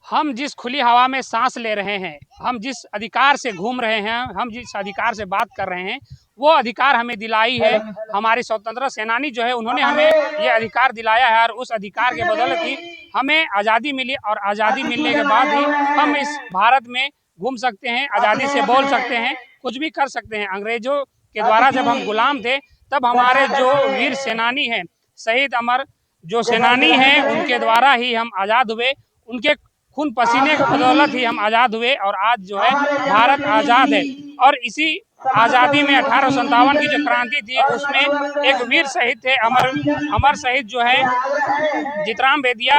हम जिस खुली हवा में सांस ले रहे हैं, हम जिस अधिकार से घूम रहे हैं, हम जिस अधिकार से बात कर रहे हैं, वो अधिकार हमें दिलाई है हमारे स्वतंत्रता सेनानी जो है, उन्होंने हमें ये अधिकार दिलाया है। और उस अधिकार के बदौलत ही हमें आज़ादी मिली, और आज़ादी मिलने के बाद ही हम इस भारत में घूम सकते हैं, आज़ादी से बोल सकते हैं, कुछ भी कर सकते हैं। अंग्रेजों के द्वारा जब हम गुलाम थे, तब हमारे जो वीर सेनानी हैं, शहीद अमर जो सेनानी हैं, उनके द्वारा ही हम आज़ाद हुए। उनके खून पसीने की बदौलत ही हम आज़ाद हुए, और आज जो है भारत आज़ाद है। और इसी आज़ादी में 1857 की जो क्रांति थी, उसमें एक वीर शहीद थे, अमर अमर शहीद जो है जीतराम बेदिया,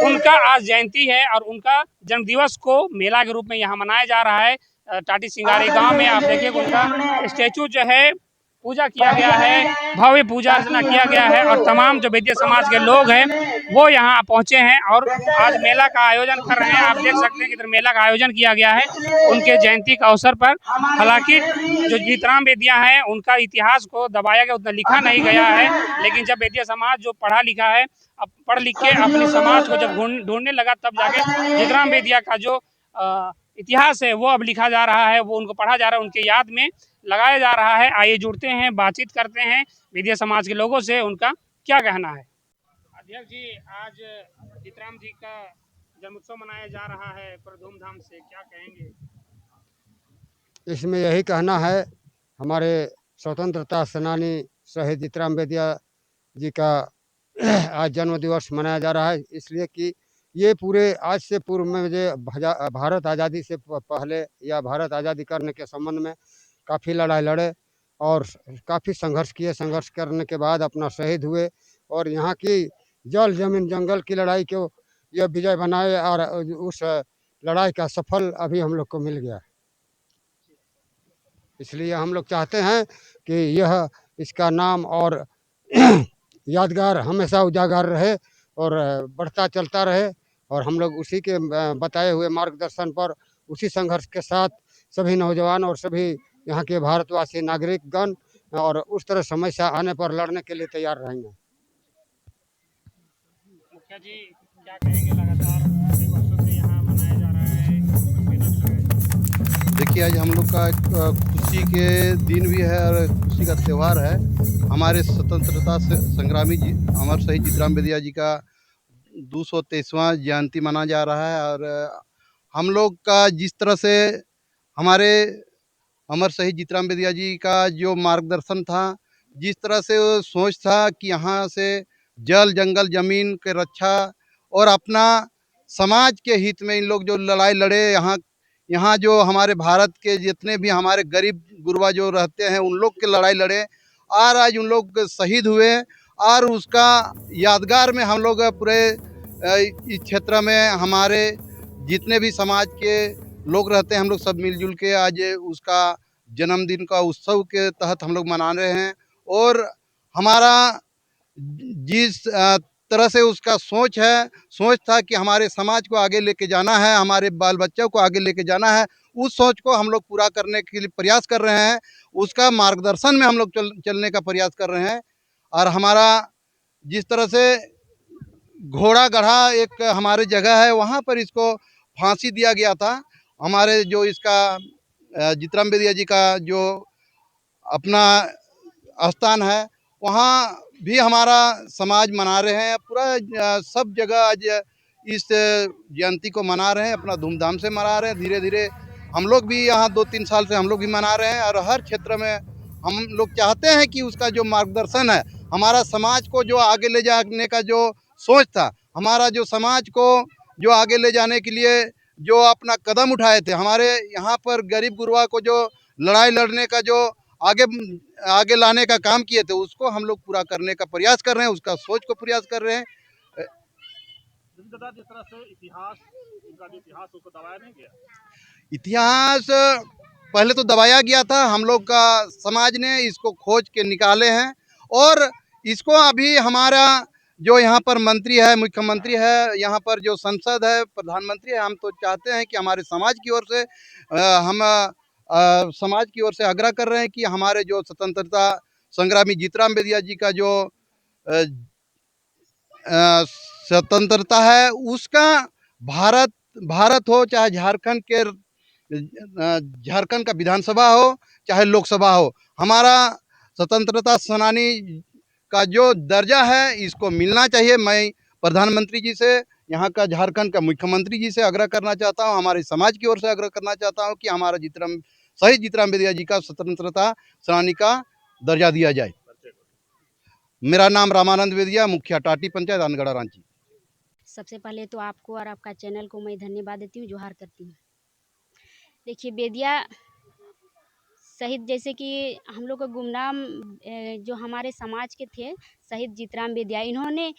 उनका आज जयंती है। और उनका जन्मदिवस को मेला के रूप में यहाँ मनाया जा रहा है। टाटी सिंगारी गांव में आप देखिए उनका स्टेचू जो है पूजा किया गया है, भव्य पूजा अर्चना किया गया है, और तमाम जो बेदिया समाज के लोग हैं वो यहाँ पहुंचे हैं और आज मेला का आयोजन कर रहे हैं। आप देख सकते हैं कि इधर मेला का आयोजन किया गया है उनके जयंती का अवसर पर। हालांकि जो जीतराम बेदिया हैं, उनका इतिहास को दबाया गया, उतना लिखा नहीं गया है, लेकिन जब बेदिया समाज जो पढ़ा लिखा है, अब पढ़ लिख के अपने समाज को जब ढूंढने लगा, तब जाके जीतराम बेदिया का जो इतिहास है वो अब लिखा जा रहा है, वो उनको पढ़ा जा रहा है, उनके याद में लगाया जा रहा है। आइए जुड़ते हैं, बातचीत करते हैं बेदिया समाज के लोगों से, उनका क्या कहना है। अध्यक्ष जी, आज जीतराम जी का जन्मोत्सव मनाया जा रहा है पर धूमधाम से, क्या कहेंगे? इसमें यही कहना है, हमारे स्वतंत्रता सेनानी शहीद जीतराम बेदिया जी का आज जन्म दिवस मनाया जा रहा है, इसलिए कि ये पूरे आज से पूर्व में मुझे भारत आज़ादी से पहले या भारत आज़ादी करने के संबंध में काफ़ी लड़ाई लड़े और काफ़ी संघर्ष किए। संघर्ष करने के बाद अपना शहीद हुए, और यहाँ की जल जमीन जंगल की लड़ाई को यह विजय बनाए, और उस लड़ाई का सफल अभी हम लोग को मिल गया। इसलिए हम लोग चाहते हैं कि यह इसका नाम और यादगार हमेशा उजागर रहे और बढ़ता चलता रहे, और हम लोग उसी के बताए हुए मार्गदर्शन पर, उसी संघर्ष के साथ सभी नौजवान और सभी यहाँ के भारतवासी नागरिकगण और उस तरह समस्या आने पर लड़ने के लिए तैयार रहेंगे। मुखिया जी, क्या कहेंगे? लगातार कई वर्षों से यहाँ मनाया जा रहा है मेला लगाया। देखिए, आज हम लोग का खुशी के दिन भी है और खुशी का त्यौहार है। हमारे स्वतंत्रता संग्रामी जी अमर शहीद जीतराम बेदिया जी का 223वां जयंती मनाया जा रहा है। और हम लोग का जिस तरह से हमारे अमर शहीद जीतराम बेदिया जी का जो मार्गदर्शन था, जिस तरह से वो सोच था कि यहाँ से जल जंगल ज़मीन के रक्षा और अपना समाज के हित में इन लोग जो लड़ाई लड़े, यहाँ जो हमारे भारत के जितने भी हमारे गरीब गुरबा जो रहते हैं, उन लोग के लड़ाई लड़े और आज उन लोग शहीद हुए। और उसका यादगार में हम लोग पूरे इस क्षेत्र में हमारे जितने भी समाज के लोग रहते हैं, हम लोग सब मिलजुल के आज उसका जन्मदिन का उत्सव के तहत हम लोग मना रहे हैं। और हमारा जिस तरह से उसका सोच था कि हमारे समाज को आगे लेके जाना है, हमारे बाल बच्चों को आगे लेके जाना है, उस सोच को हम लोग पूरा करने के लिए प्रयास कर रहे हैं। उसका मार्गदर्शन में हम लोग चलने का प्रयास कर रहे हैं। और हमारा जिस तरह से घोड़ा गढ़ा एक हमारे जगह है, वहाँ पर इसको फांसी दिया गया था। हमारे जो इसका जीतराम बेदिया जी का जो अपना स्थान है, वहाँ भी हमारा समाज मना रहे हैं। पूरा सब जगह आज इस जयंती को मना रहे हैं, अपना धूमधाम से मना रहे हैं। धीरे धीरे हम लोग भी यहाँ 2-3 साल से हम लोग भी मना रहे हैं। और हर क्षेत्र में हम लोग चाहते हैं कि उसका जो मार्गदर्शन है, हमारा समाज को जो आगे ले जाने का जो सोच था, हमारा जो समाज को जो आगे ले जाने के लिए जो अपना कदम उठाए थे, हमारे यहाँ पर गरीब गुरबा को जो लड़ाई लड़ने का जो आगे लाने का काम किए थे, उसको हम लोग पूरा करने का प्रयास कर रहे हैं, उसका सोच को प्रयास कर रहे हैं। जिस तरह से इतिहास, इनका जो इतिहास उसको दबाया नहीं गया। इतिहास पहले तो दबाया गया था, हम लोग का समाज ने इसको खोज के निकाले हैं। और इसको अभी हमारा जो यहाँ पर मंत्री है, मुख्यमंत्री है, यहाँ पर जो संसद है, प्रधानमंत्री है, हम तो चाहते हैं कि हमारे समाज की ओर से हम समाज की ओर से आग्रह कर रहे हैं कि हमारे जो स्वतंत्रता संग्रामी जीतराम बेदिया जी का जो स्वतंत्रता है, उसका भारत भारत हो चाहे झारखंड का विधानसभा हो चाहे लोकसभा हो, हमारा स्वतंत्रता सेनानी का जो दर्जा है इसको मिलना चाहिए। मैं प्रधानमंत्री जी से, यहाँ का झारखंड का मुख्यमंत्री जी से आग्रह करना चाहता हूँ, हमारे समाज की ओर से आग्रह करना चाहता हूँ कि हमारा शहीद जीतराम बेदिया जी का स्वतंत्रता सेनानी का दर्जा दिया जाए। मेरा नाम रामानंद बेदिया, मुखिया टाटी पंचायत अनगढ़ा रांची। सबसे पहले तो आपको और आपका चैनल को मैं धन्यवाद देती हूँ, जोहार करती हूँ। देखिए, बेदिया शहीद, जैसे कि हम लोग का गुमनाम जो हमारे समाज के थे शहीद जीतराम बेदिया, इन्होंने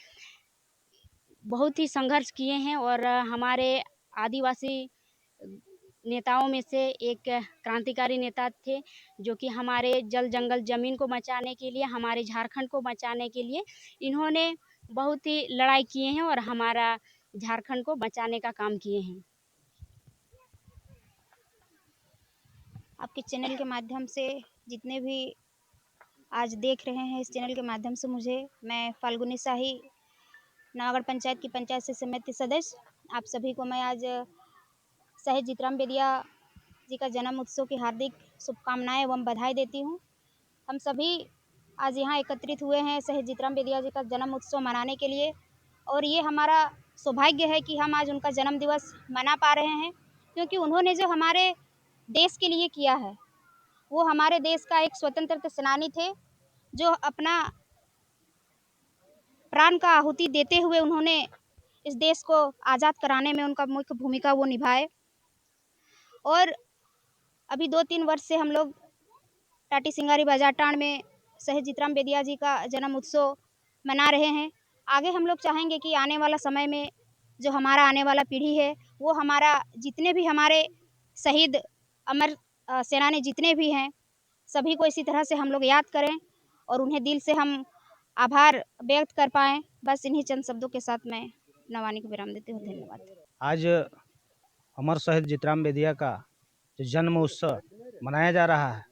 बहुत ही संघर्ष किए हैं और हमारे आदिवासी नेताओं में से एक क्रांतिकारी नेता थे, जो कि हमारे जल जंगल ज़मीन को बचाने के लिए, हमारे झारखंड को बचाने के लिए इन्होंने बहुत ही लड़ाई किए हैं और हमारा झारखंड को बचाने का काम किए हैं। आपके चैनल के माध्यम से जितने भी आज देख रहे हैं, इस चैनल के माध्यम से मैं फाल्गुनी शाही, नवागढ़ पंचायत की पंचायत से समिति सदस्य, आप सभी को मैं आज शहीद जीतराम बेदिया जी का जन्म उत्सव की हार्दिक शुभकामनाएं एवं बधाई देती हूं। हम सभी आज यहाँ एकत्रित हुए हैं शहीद जीतराम बेदिया जी का जन्म उत्सव मनाने के लिए, और ये हमारा सौभाग्य है कि हम आज उनका जन्म दिवस मना पा रहे हैं, क्योंकि उन्होंने जो हमारे देश के लिए किया है, वो हमारे देश का एक स्वतंत्रता सेनानी थे, जो अपना प्राण का आहुति देते हुए उन्होंने इस देश को आज़ाद कराने में उनका मुख्य भूमिका वो निभाए। और अभी 2-3 वर्ष से हम लोग टाटी सिंगारी बाजार टांड में शहीद जीतराम बेदिया जी का जन्म उत्सव मना रहे हैं। आगे हम लोग चाहेंगे कि आने वाला समय में जो हमारा आने वाला पीढ़ी है, वो हमारा जितने भी हमारे शहीद अमर सेनानी जितने भी हैं, सभी को इसी तरह से हम लोग याद करें और उन्हें दिल से हम आभार व्यक्त कर पाएँ। बस इन्हीं चंद शब्दों के साथ मैं अपना वाणी को विराम देती हूँ। धन्यवाद। आज अमर शहीद जीतराम बेदिया का जो जन्म उत्सव मनाया जा रहा है,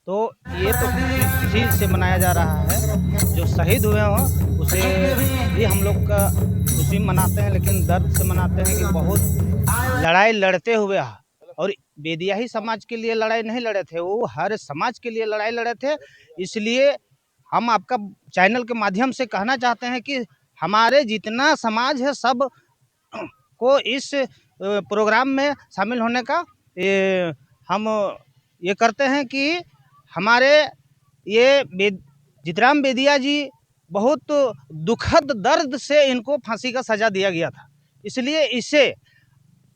तो ये तो खुशी से मनाया जा रहा है, जो शहीद हुए हों उसे भी हम लोग का खुशी मनाते हैं, लेकिन दर्द से मनाते हैं कि बहुत लड़ाई लड़ते हुए, और बेदिया ही समाज के लिए लड़ाई नहीं लड़े थे, वो हर समाज के लिए लड़ाई लड़े थे। इसलिए हम आपका चैनल के माध्यम से कहना चाहते हैं कि हमारे जितना समाज है सब को इस प्रोग्राम में शामिल होने का हम ये करते हैं कि हमारे ये जीतराम बेदिया जी बहुत दुखद दर्द से इनको फांसी का सज़ा दिया गया था। इसलिए इसे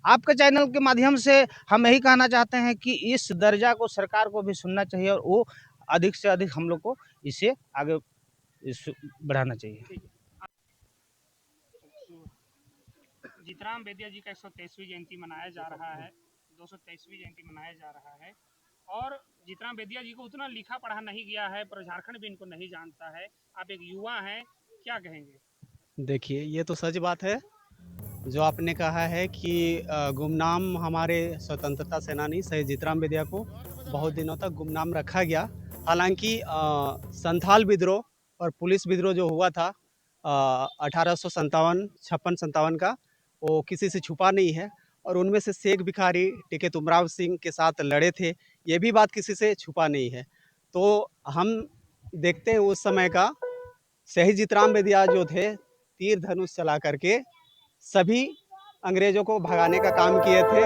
आपके चैनल के माध्यम से हम यही कहना चाहते हैं कि इस दर्जा को सरकार को भी सुनना चाहिए और वो अधिक से अधिक हम लोग को इसे आगे बढ़ाना चाहिए। जीतराम बेदिया जी का 123वीं जयंती मनाया जा रहा है, 223वीं जयंती मनाया जा रहा है, और जीतराम बेदिया जी को उतना लिखा पढ़ा नहीं गया है, पर झारखंड भी इनको नहीं जानता है। आप एक युवा हैं, क्या कहेंगे? देखिए, ये तो सच बात है जो आपने कहा है कि गुमनाम हमारे स्वतंत्रता सेनानी शहीद जीतराम बेदिया को बहुत दिनों तक गुमनाम रखा गया। हालांकि संथाल विद्रोह और पुलिस विद्रोह जो हुआ था 1857-56 का, वो किसी से छुपा नहीं है, और उनमें से शेख भिखारी टिकैत उमराव सिंह के साथ लड़े थे, ये भी बात किसी से छुपा नहीं है। तो हम देखते हैं उस समय का शहीद जीतराम बेदिया जो थे, तीर धनुष चला करके सभी अंग्रेजों को भगाने का काम किए थे,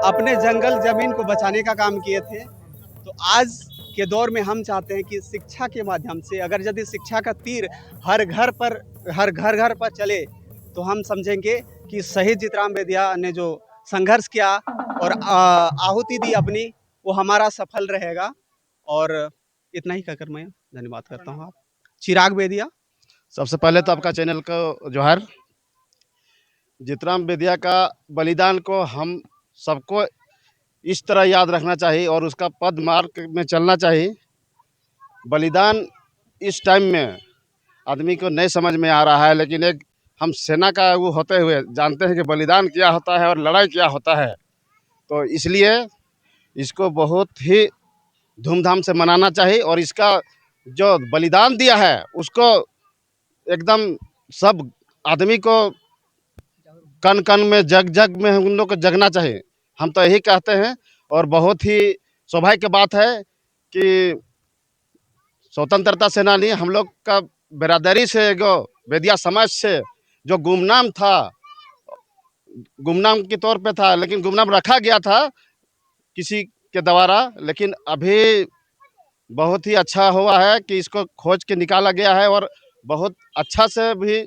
अपने जंगल ज़मीन को बचाने का काम किए थे। तो आज के दौर में हम चाहते हैं कि शिक्षा के माध्यम से, अगर यदि शिक्षा का तीर हर घर घर पर चले, तो हम समझेंगे कि शहीद जीतराम बेदिया ने जो संघर्ष किया और आहुति दी अपनी, वो हमारा सफल रहेगा। और इतना ही कहकर मैं धन्यवाद करता हूँ। आप चिराग बेदिया। सबसे पहले तो आपका चैनल को जोहार। जीतराम बेदिया का बलिदान को हम सबको इस तरह याद रखना चाहिए और उसका पद मार्ग में चलना चाहिए। बलिदान इस टाइम में आदमी को नहीं समझ में आ रहा है, लेकिन एक हम सेना का वो होते हुए जानते हैं कि बलिदान क्या होता है और लड़ाई क्या होता है। तो इसलिए इसको बहुत ही धूमधाम से मनाना चाहिए, और इसका जो बलिदान दिया है उसको एकदम सब आदमी को कण कण में जग जग में उन लोग को जगना चाहिए। हम तो यही कहते हैं। और बहुत ही सौभाग्य की बात है कि स्वतंत्रता सेनानी हम लोग का बिरादरी से जो बेदिया समाज से जो गुमनाम था, गुमनाम के तौर पे था, लेकिन गुमनाम रखा गया था किसी के द्वारा, लेकिन अभी बहुत ही अच्छा हुआ है कि इसको खोज के निकाला गया है और बहुत अच्छा से भी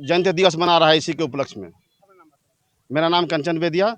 जयंती दिवस मना रहा है इसी के उपलक्ष्य में। मेरा नाम कंचन बेदिया,